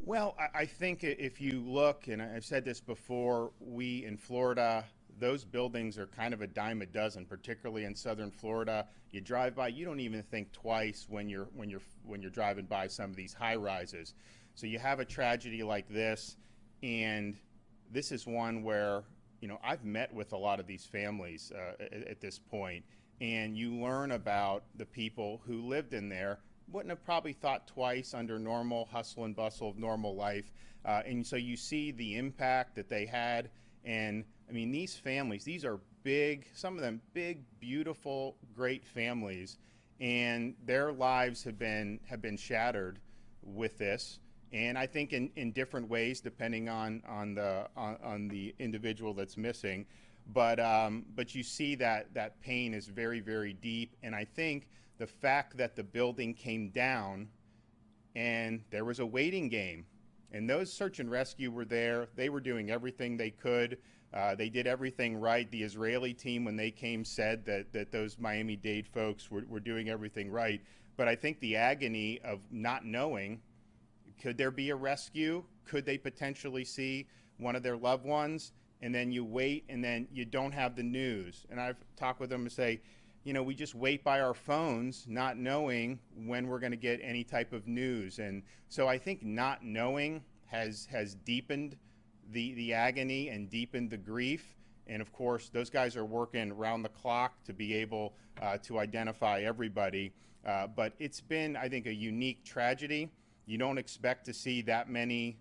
Well, I think if you look, and I've said this before, we in Florida, those buildings are kind of a dime a dozen, particularly in southern Florida. You drive by, you don't even think twice when you're driving by some of these high rises. So you have a tragedy like this, and this is one where I've met with a lot of these families at this point, and you learn about the people who lived in there wouldn't have probably thought twice under normal hustle and bustle of normal life. And so you see the impact that they had. And I mean, these families, these are big, some of them big, beautiful, great families. And their lives have been shattered with this. And I think in different ways, depending on the individual that's missing. But you see that pain is very, very deep. And I think the fact that the building came down and there was a waiting game, and those search and rescue were there. They were doing everything they could. They did everything right. The Israeli team, when they came, said that those Miami-Dade folks were doing everything right. But I think the agony of not knowing, could there be a rescue? Could they potentially see one of their loved ones? And then you wait, and then you don't have the news. And I've talked with them and say, we just wait by our phones, not knowing when we're going to get any type of news. And so I think not knowing has deepened the agony and deepened the grief. And of course, those guys are working around the clock to be able to identify everybody. But it's been, I think, a unique tragedy. You don't expect to see that many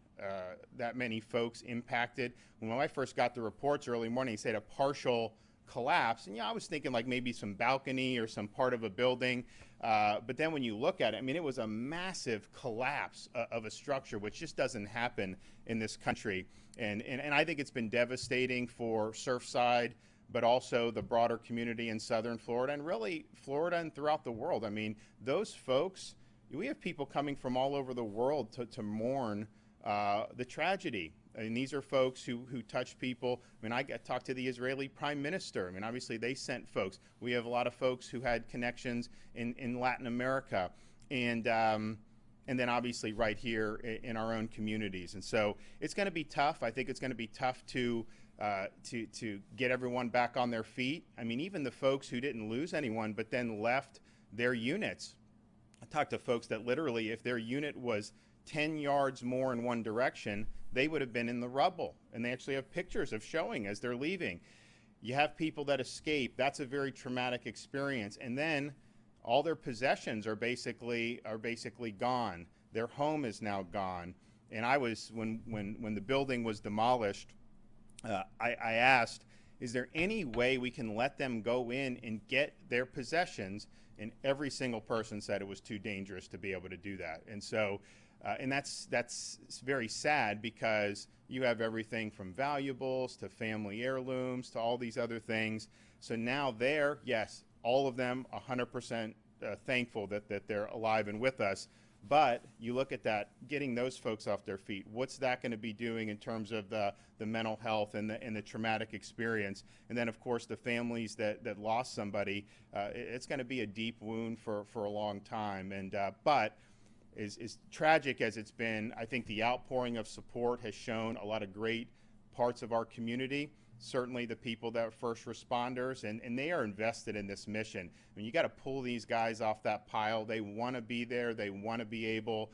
folks impacted. When I first got the reports early morning, they said a partial collapse, and I was thinking like maybe some balcony or some part of a building, but then when you look at it, I mean, it was a massive collapse of a structure, which just doesn't happen in this country, and I think it's been devastating for Surfside, but also the broader community in southern Florida, and really Florida and throughout the world. I mean, those folks, we have people coming from all over the world to mourn the tragedy. And these are folks who touch people. I mean, I talked to the Israeli prime minister. I mean, obviously they sent folks. We have a lot of folks who had connections in Latin America, and then obviously right here in our own communities. And so it's going to be tough. I think it's going to be tough to get everyone back on their feet. I mean, even the folks who didn't lose anyone but then left their units. I talked to folks that literally, if their unit was 10 yards more in one direction, they would have been in the rubble. And they actually have pictures of showing as they're leaving. You have people that escape. That's a very traumatic experience. And then all their possessions are basically gone. Their home is now gone. And I was, when the building was demolished, I asked, is there any way we can let them go in and get their possessions? And every single person said it was too dangerous to be able to do that. And so, and that's very sad, because you have everything from valuables to family heirlooms to all these other things. So now yes, all of them 100% thankful that they're alive and with us. But you look at that, getting those folks off their feet, what's that going to be doing in terms of the mental health and the traumatic experience? And then, of course, the families that lost somebody, it's going to be a deep wound for a long time. And but as tragic as it's been, I think the outpouring of support has shown a lot of great parts of our community. Certainly the people that are first responders, and they are invested in this mission. I mean, you got to pull these guys off that pile. They want to be there. They want to be able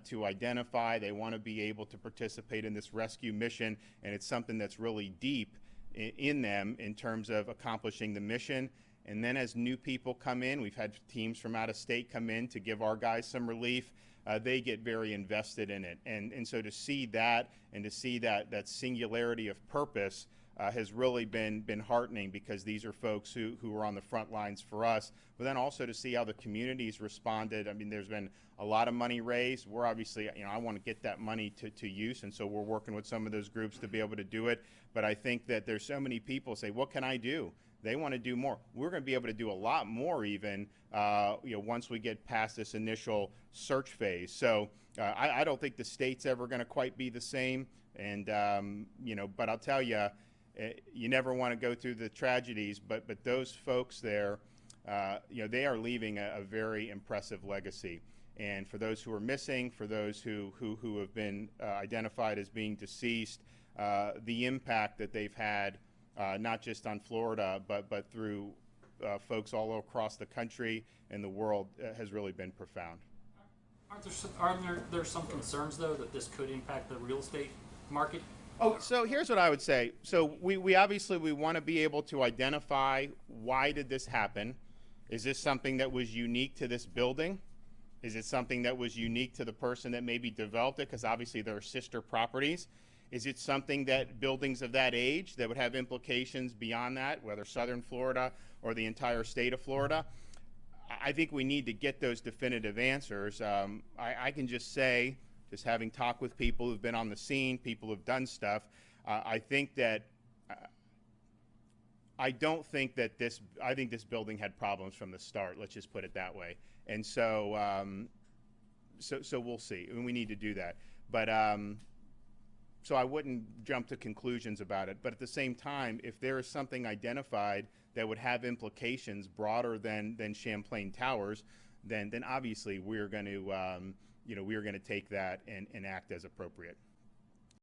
to identify. They want to be able to participate in this rescue mission, and it's something that's really deep in them in terms of accomplishing the mission. And then as new people come in, we've had teams from out of state come in to give our guys some relief. They get very invested in it. And so to see that, and to see that singularity of purpose has really been heartening, because these are folks who are on the front lines for us. But then also to see how the community's responded. I mean, there's been a lot of money raised. We're obviously, I want to get that money to use, and so we're working with some of those groups to be able to do it. But I think that there's so many people say, what can I do? They want to do more. We're going to be able to do a lot more even, once we get past this initial search phase. So I don't think the state's ever going to quite be the same. And, but I'll tell you, you never want to go through the tragedies, but those folks there, they are leaving a very impressive legacy. And for those who are missing, for those who have been identified as being deceased, the impact that they've had, not just on Florida, but through folks all across the country and the world, has really been profound. Aren't there some concerns, though, that this could impact the real estate market? Oh, so here's what I would say. So we obviously we want to be able to identify, why did this happen? Is this something that was unique to this building? Is it something that was unique to the person that maybe developed it? Because obviously there are sister properties. Is it something that buildings of that age that would have implications beyond that, whether Southern Florida or the entire state of Florida? I think we need to get those definitive answers. I can just say, just having talked with people who've been on the scene, people who've done stuff, I think that I don't think that I think this building had problems from the start. Let's just put it that way. And so, so we'll see. And we need to do that. But so I wouldn't jump to conclusions about it. But at the same time, if there is something identified that would have implications broader than Champlain Towers, then obviously we're going to we are going to take that and act as appropriate.